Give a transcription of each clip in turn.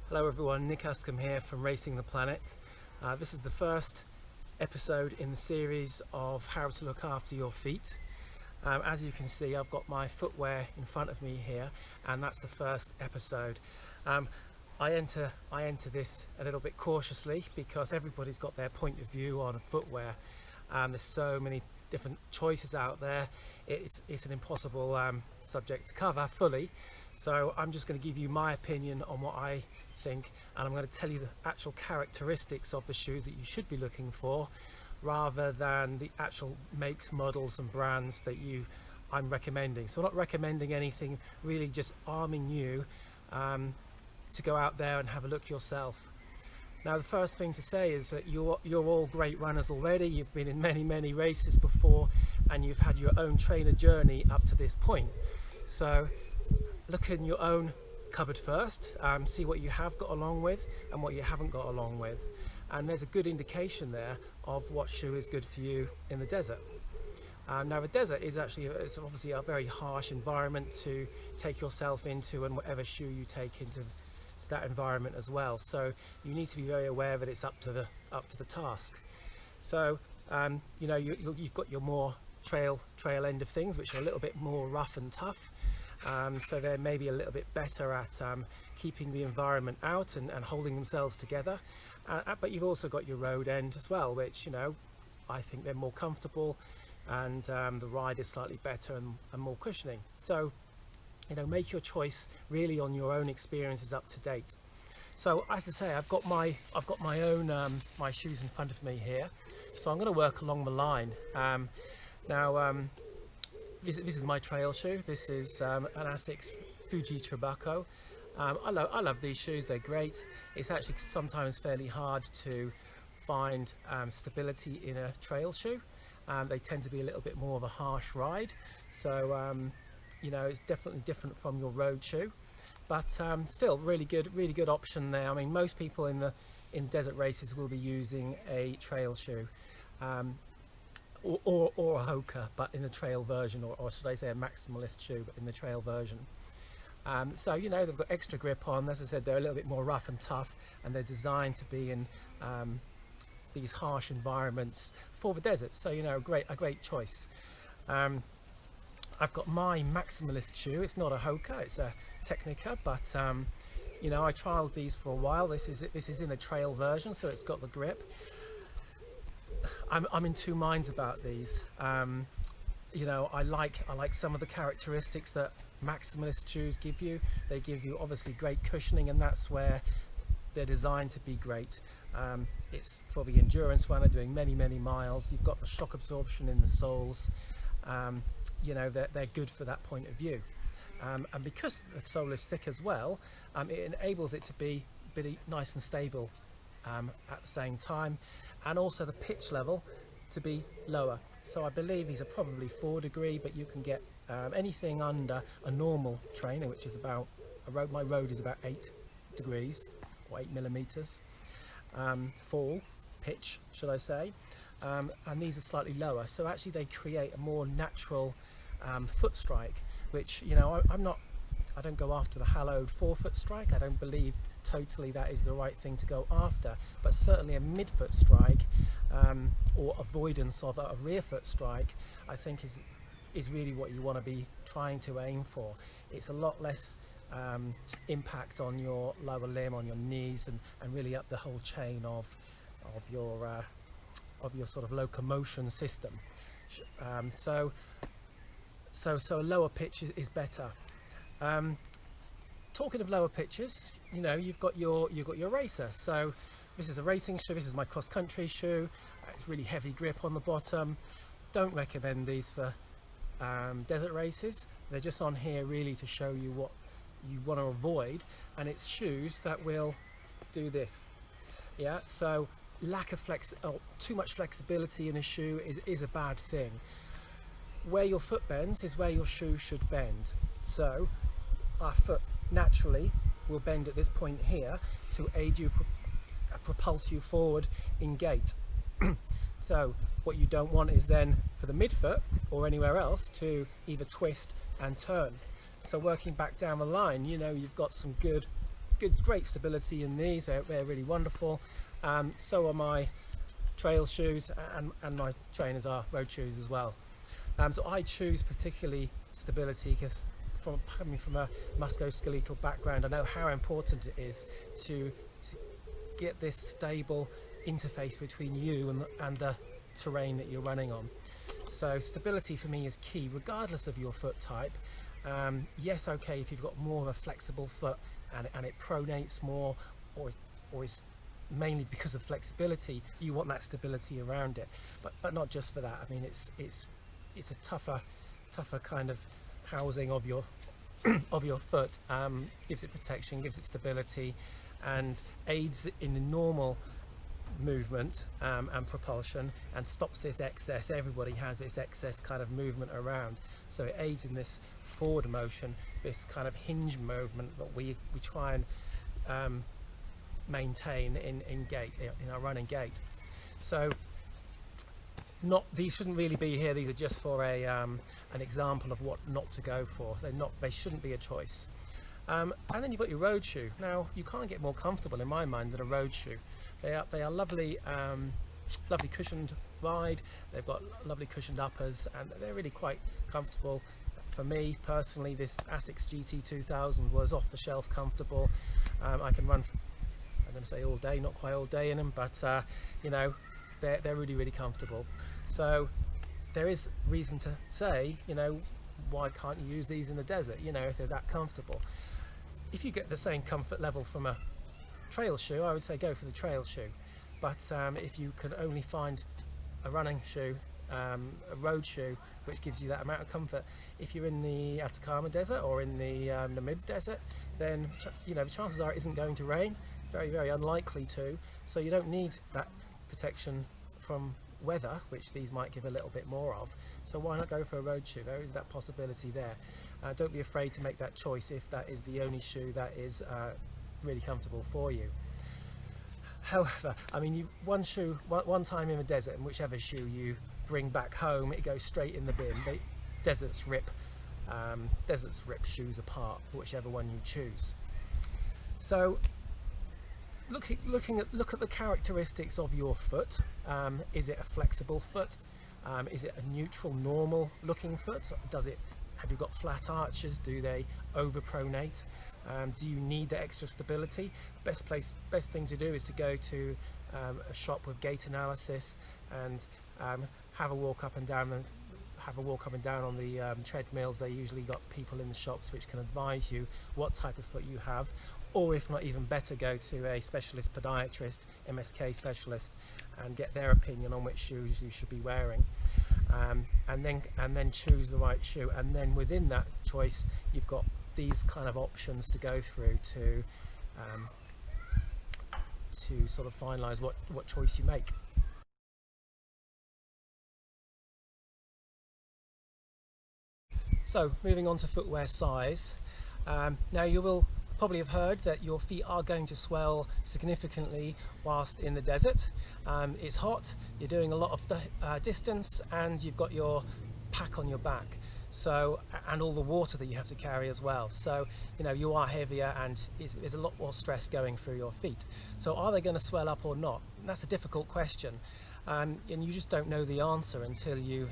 Hello everyone, Nick Askham here from Racing the Planet. This is the first episode in the series of how to look after your feet. As you can see, I've got my footwear in front of me here, and that's the first episode. I enter this a little bit cautiously because everybody's got their point of view on footwear. There's so many different choices out there. It's an impossible subject to cover fully. So I'm just going to give you my opinion on what I think, and I'm going to tell you the actual characteristics of the shoes that you should be looking for, rather than the actual makes, models and brands that I'm recommending. So I'm not recommending anything, really just arming you to go out there and have a look yourself. Now, the first thing to say is that you're all great runners already. You've been in many races before, and you've had your own trainer journey up to this point. So look in your own cupboard first, see what you have got along with and what you haven't got along with, and there's a good indication there of what shoe is good for you in the desert. Now, the desert is it's obviously a very harsh environment to take yourself into, and whatever shoe you take into that environment as well, so you need to be very aware that it's up to the task. So you know, you've got your more trail end of things, which are a little bit more rough and tough. So they're maybe a little bit better at keeping the environment out and holding themselves together. But you've also got your road end as well, which, you know, I think they're more comfortable, and the ride is slightly better and more cushioning. So, you know, make your choice really on your own experiences up to date. So, as I say, I've got my own my shoes in front of me here. So I'm going to work along the line. This is my trail shoe. This is an Asics Fuji Trabuco. I love these shoes, they're great. It's actually sometimes fairly hard to find stability in a trail shoe. They tend to be a little bit more of a harsh ride. So, you know, it's definitely different from your road shoe. But still, really good option there. I mean, most people in desert races will be using a trail shoe. Or a Hoka, but in the trail version, or should I say a maximalist shoe, but in the trail version. So, you know, they've got extra grip on. As I said, they're a little bit more rough and tough, and they're designed to be in these harsh environments for the desert. So, you know, a great choice. I've got my maximalist shoe. It's not a Hoka, it's a Technica, but you know, I trialed these for a while. This is in a trail version, so it's got the grip. I'm in two minds about these. You know, I like some of the characteristics that maximalist shoes give you. They give you obviously great cushioning, and that's where they're designed to be great. It's for the endurance runner doing many miles. You've got the shock absorption in the soles. You know, they're good for that point of view. And because the sole is thick as well, it enables it to be really nice and stable at the same time, and also the pitch level to be lower. So I believe these are probably 4 degree, but you can get anything under a normal trainer, which is about my road is about 8 degrees or 8 millimeters fall pitch, should I say, and these are slightly lower, so actually they create a more natural foot strike, which, you know, I don't go after the hallowed forefoot strike. I don't believe totally that is the right thing to go after, but certainly a midfoot strike or avoidance of a rear foot strike, I think is really what you want to be trying to aim for. It's a lot less impact on your lower limb, on your knees, and really up the whole chain of your sort of locomotion system. So a lower pitch is better. Talking of lower pitches, you know, you've got your racer. So this is a racing shoe. This is my cross-country shoe. It's really heavy grip on the bottom. Don't recommend these for desert races. They're just on here really to show you what you want to avoid, and it's shoes that will do this. Yeah, so too much flexibility in a shoe is a bad thing. Where your foot bends is where your shoe should bend. So our foot naturally will bend at this point here to aid you, propulse you forward in gait. So what you don't want is then for the midfoot or anywhere else to either twist and turn. So working back down the line, you know, you've got some good great stability in these. They're really wonderful. So are my trail shoes, and my trainers are road shoes as well. So I choose particularly stability because coming from a musculoskeletal background, I know how important it is to get this stable interface between you and the terrain that you're running on. So stability for me is key regardless of your foot type. Yes, okay, if you've got more of a flexible foot and it pronates more, or is mainly because of flexibility, you want that stability around it, but not just for that. I mean, it's a tougher kind of housing of your of your foot. Gives it protection, gives it stability, and aids in the normal movement and propulsion, and stops this excess. Everybody has this excess kind of movement around, so it aids in this forward motion, this kind of hinge movement that we try and maintain in our running gait. So these shouldn't really be here. These are just for an example of what not to go for. They shouldn't be a choice. And then you've got your road shoe. Now you can't get more comfortable in my mind than a road shoe. They are lovely, lovely cushioned ride. They've got lovely cushioned uppers, and they're really quite comfortable. For me personally, this Asics GT 2000 was off the shelf comfortable. I can run, I'm going to say all day, not quite all day in them, but you know, they're really, really comfortable. So there is reason to say, you know, why can't you use these in the desert, you know, if they're that comfortable? If you get the same comfort level from a trail shoe, I would say go for the trail shoe. But if you can only find a running shoe, a road shoe, which gives you that amount of comfort, if you're in the Atacama desert or in the mid-desert, then you know, the chances are it isn't going to rain. Very, very unlikely to. So you don't need that protection from weather, which these might give a little bit more of. So why not go for a road shoe? There is that possibility there. Don't be afraid to make that choice if that is the only shoe that is really comfortable for you. However, I mean, one time in the desert, and whichever shoe you bring back home, it goes straight in the bin. Deserts rip shoes apart, whichever one you choose. So look at the characteristics of your foot. Is it a flexible foot? Is it a neutral, normal looking foot? Have you got flat arches? Do they overpronate? Do you need the extra stability? Best thing to do is to go to a shop with gait analysis and have a walk up and down on the treadmills. They usually got people in the shops which can advise you what type of foot you have, or if not even better, go to a specialist podiatrist, MSK specialist, and get their opinion on which shoes you should be wearing. And then choose the right shoe, and then within that choice you've got these kind of options to go through to sort of finalize what choice you make. So moving on to footwear size. Now you will probably have heard that your feet are going to swell significantly whilst in the desert. It's hot, you're doing a lot of distance, and you've got your pack on your back, so, and all the water that you have to carry as well. So you know, you are heavier, and there's a lot more stress going through your feet. So are they going to swell up or not? And that's a difficult question, and you just don't know the answer until you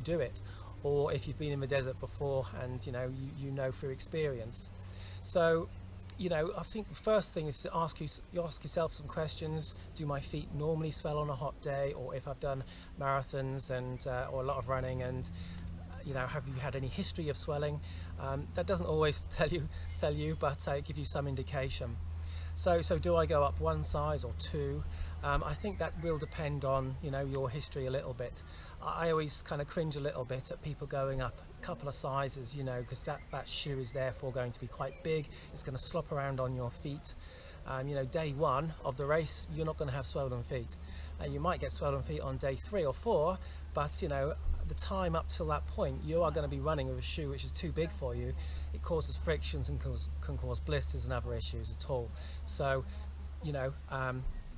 do it, or if you've been in the desert before and you know through experience. So you know, I think the first thing is to ask yourself some questions. Do my feet normally swell on a hot day, or if I've done marathons and or a lot of running, and you know, have you had any history of swelling? That doesn't always tell you, but it gives you some indication. So do I go up one size or two? I think that will depend on, you know, your history a little bit. I always kind of cringe a little bit at people going up a couple of sizes, you know, because that shoe is therefore going to be quite big. It's going to slop around on your feet. You know, day one of the race, you're not going to have swollen feet. You might get swollen feet on day 3 or 4, but you know, the time up till that point, you are going to be running with a shoe which is too big for you. It causes frictions and can cause blisters and other issues at all. So, you know,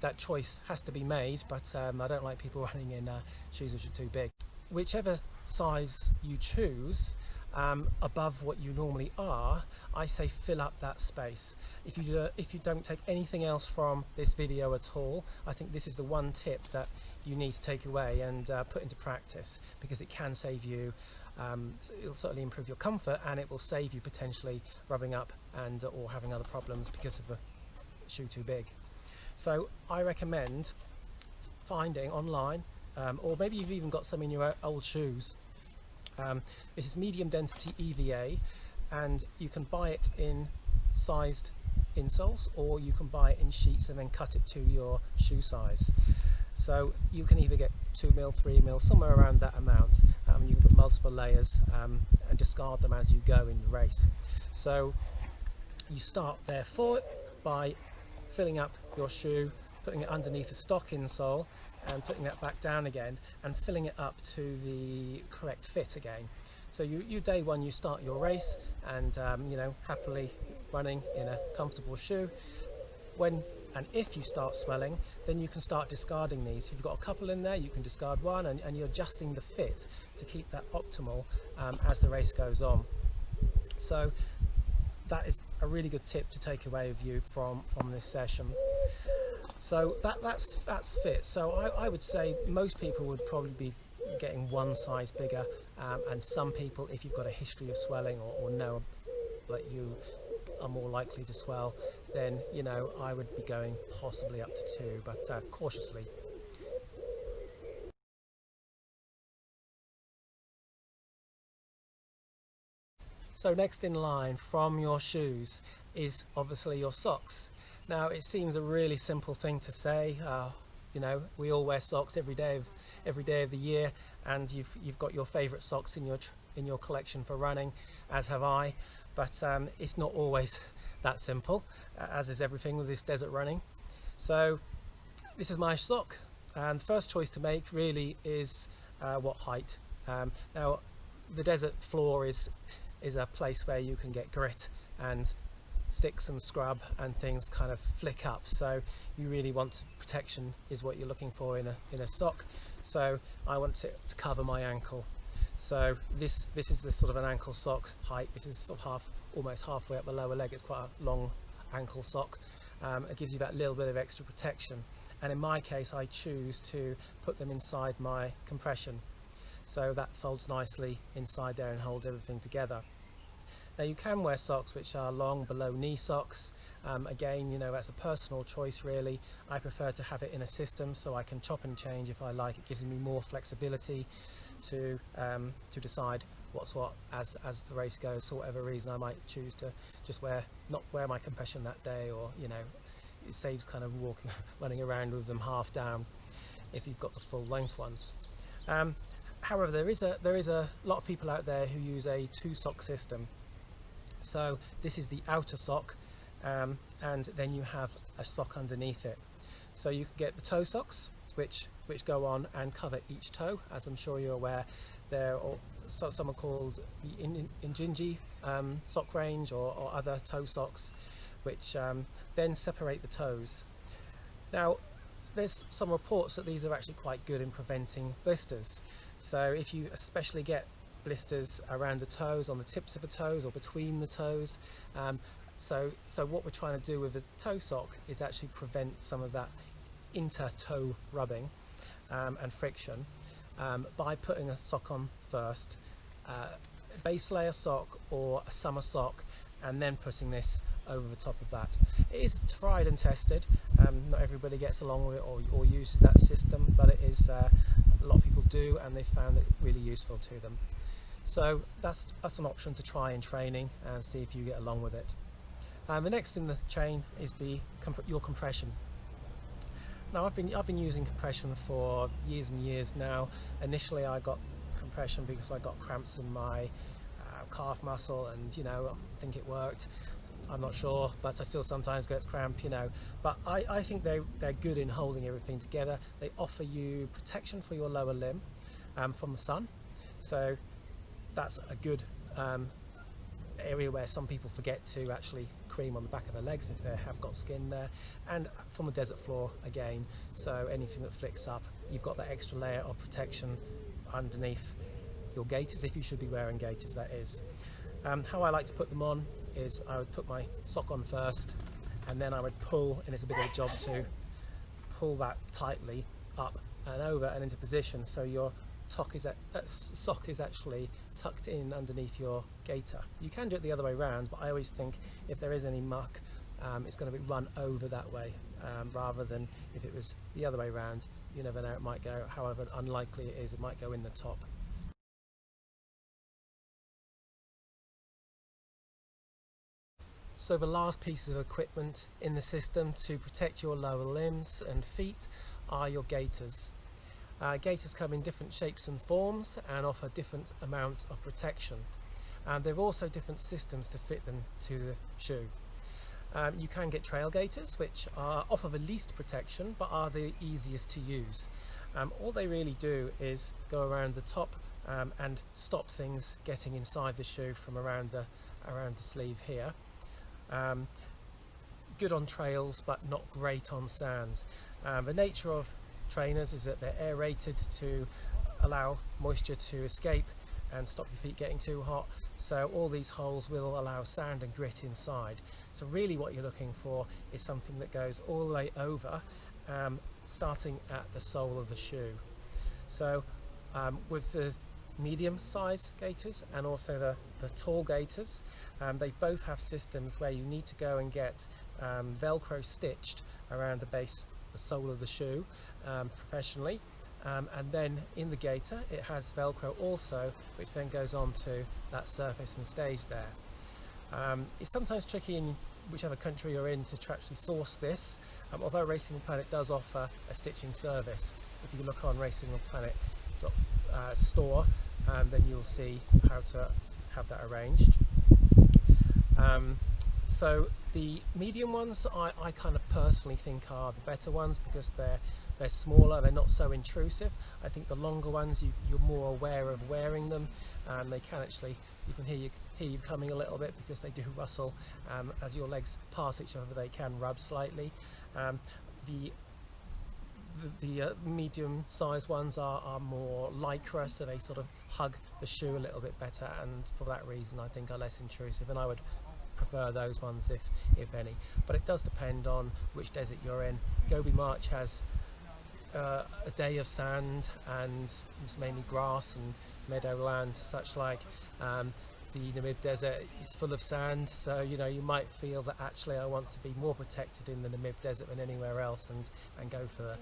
that choice has to be made, but I don't like people running in shoes which are too big. Whichever size you choose, above what you normally are, I say fill up that space. If you don't take anything else from this video at all, I think this is the one tip that you need to take away and put into practice, because it can save you, it'll certainly improve your comfort, and it will save you potentially rubbing up and or having other problems because of a shoe too big. So I recommend finding online, or maybe you've even got some in your old shoes. This is medium density EVA, and you can buy it in sized insoles, or you can buy it in sheets and then cut it to your shoe size. So you can either get 2mm, 3mm, somewhere around that amount. You can put multiple layers and discard them as you go in the race. So you start therefore by filling up your shoe, putting it underneath the stock insole and putting that back down again and filling it up to the correct fit again. So you day one, you start your race and you know, happily running in a comfortable shoe. When and if you start swelling, then you can start discarding these. If you've got a couple in there, you can discard one, and you're adjusting the fit to keep that optimal as the race goes on. So that is a really good tip to take away with you from this session. So that's fit. So I would say most people would probably be getting one size bigger, and some people, if you've got a history of swelling or know that you are more likely to swell, then you know, I would be going possibly up to 2, but cautiously. So next in line from your shoes is obviously your socks. Now it seems a really simple thing to say, you know, we all wear socks every day of the year, and you've got your favorite socks in your collection for running, as have I, but it's not always that simple, as is everything with this desert running. So this is my sock, and the first choice to make really is what height. Now the desert floor is a place where you can get grit, and sticks and scrub and things kind of flick up, so you really want protection is what you're looking for in a sock. So I want it to cover my ankle. So this is the sort of an ankle sock height, which is sort of almost halfway up the lower leg. It's quite a long ankle sock. It gives you that little bit of extra protection, and in my case I choose to put them inside my compression, so that folds nicely inside there and holds everything together. Now you can wear socks which are long below knee socks. Again, you know, that's a personal choice really. I prefer to have it in a system so I can chop and change if I like. It gives me more flexibility to decide what's what as the race goes. For whatever reason, I might choose to just not wear my compression that day, or you know, it saves kind of running around with them half down if you've got the full length ones. However, there is a lot of people out there who use a 2-sock system. So this is the outer sock, and then you have a sock underneath it. So you can get the toe socks, which go on and cover each toe, as I'm sure you're aware. There are some are called the Injinji sock range, or other toe socks, which then separate the toes. Now there's some reports that these are actually quite good in preventing blisters. So if you especially get blisters around the toes, on the tips of the toes or between the toes, so what we're trying to do with a toe sock is actually prevent some of that inter-toe rubbing and friction by putting a sock on first, a base layer sock or a summer sock, and then putting this over the top of that. It is tried and tested. Not everybody gets along with it or uses that system, but it is a lot of people do, and they found it really useful to them. So that's an option to try in training and see if you get along with it. The next in the chain is your compression. Now I've been using compression for years and years now. Initially I got compression because I got cramps in my calf muscle, and you know, I think it worked. I'm not sure, but I still sometimes get cramp, you know. But I think they're good in holding everything together. They offer you protection for your lower limb from the sun. So that's a good area where some people forget to actually cream on the back of their legs if they have got skin there, and from the desert floor again, so anything that flicks up, you've got that extra layer of protection underneath your gaiters, if you should be wearing gaiters, that is. How I like to put them on is I would put my sock on first, and then I would pull, and it's a bit of a job to pull that tightly up and over and into position, so your sock is actually tucked in underneath your gaiter. You can do it the other way around, but I always think if there is any muck, it's going to be run over that way, rather than if it was the other way around. You never know, it might go, however unlikely it is, it might go in the top. So the last piece of equipment in the system to protect your lower limbs and feet are your gaiters. Gaiters come in different shapes and forms and offer different amounts of protection. There are also different systems to fit them to the shoe. You can get trail gaiters, which offer the least protection but are the easiest to use. All they really do is go around the top and stop things getting inside the shoe from around the sleeve here. Good on trails but not great on sand. The nature of trainers is that they're aerated to allow moisture to escape and stop your feet getting too hot, so all these holes will allow sand and grit inside. So really what you're looking for is something that goes all the way over, starting at the sole of the shoe. So with the medium size gaiters and also the tall gaiters, they both have systems where you need to go and get Velcro stitched around the base, the sole of the shoe, professionally, and then in the gaiter it has Velcro also, which then goes onto that surface and stays there. It's sometimes tricky in whichever country you're in to actually source this, although Racing the Planet does offer a stitching service. If you look on RacingThePlanet store, then you'll see how to have that arranged. So the medium ones I kind of personally think are the better ones because they're smaller, they're not so intrusive. I think the longer ones you're more aware of wearing them, and they can actually, you can hear you coming a little bit because they do rustle. As your legs pass each other, they can rub slightly. The medium sized ones are more lycra, so they sort of hug the shoe a little bit better, and for that reason I think are less intrusive, and I would prefer those ones if any. But it does depend on which desert you're in. Gobi March has a day of sand and it's mainly grass and meadowland such like. The Namib Desert is full of sand, so you know, you might feel that actually I want to be more protected in the Namib Desert than anywhere else, and go for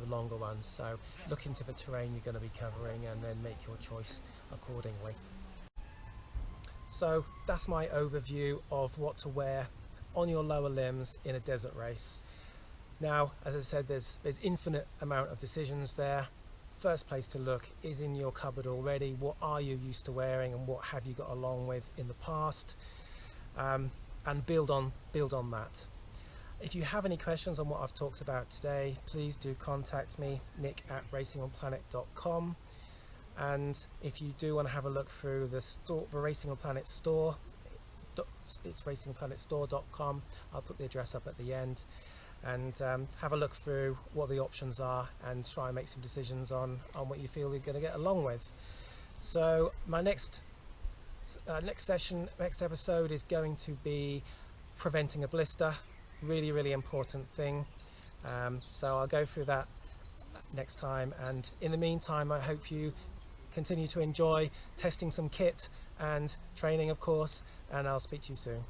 the longer ones. So look into the terrain you're going to be covering and then make your choice accordingly. So that's my overview of what to wear on your lower limbs in a desert race. Now, as I said, there's infinite amount of decisions there. First place to look is in your cupboard already. What are you used to wearing and what have you got along with in the past, and build on that. If you have any questions on what I've talked about today, please do contact me, nick@RacingThePlanet.com. And if you do want to have a look through the store, the Racing the Planet store, it's RacingThePlanetStore.com. I'll put the address up at the end, and have a look through what the options are and try and make some decisions on what you feel you're going to get along with. So my next episode is going to be preventing a blister. Really important thing. So I'll go through that next time, and in the meantime I hope you continue to enjoy testing some kit and training, of course, and I'll speak to you soon.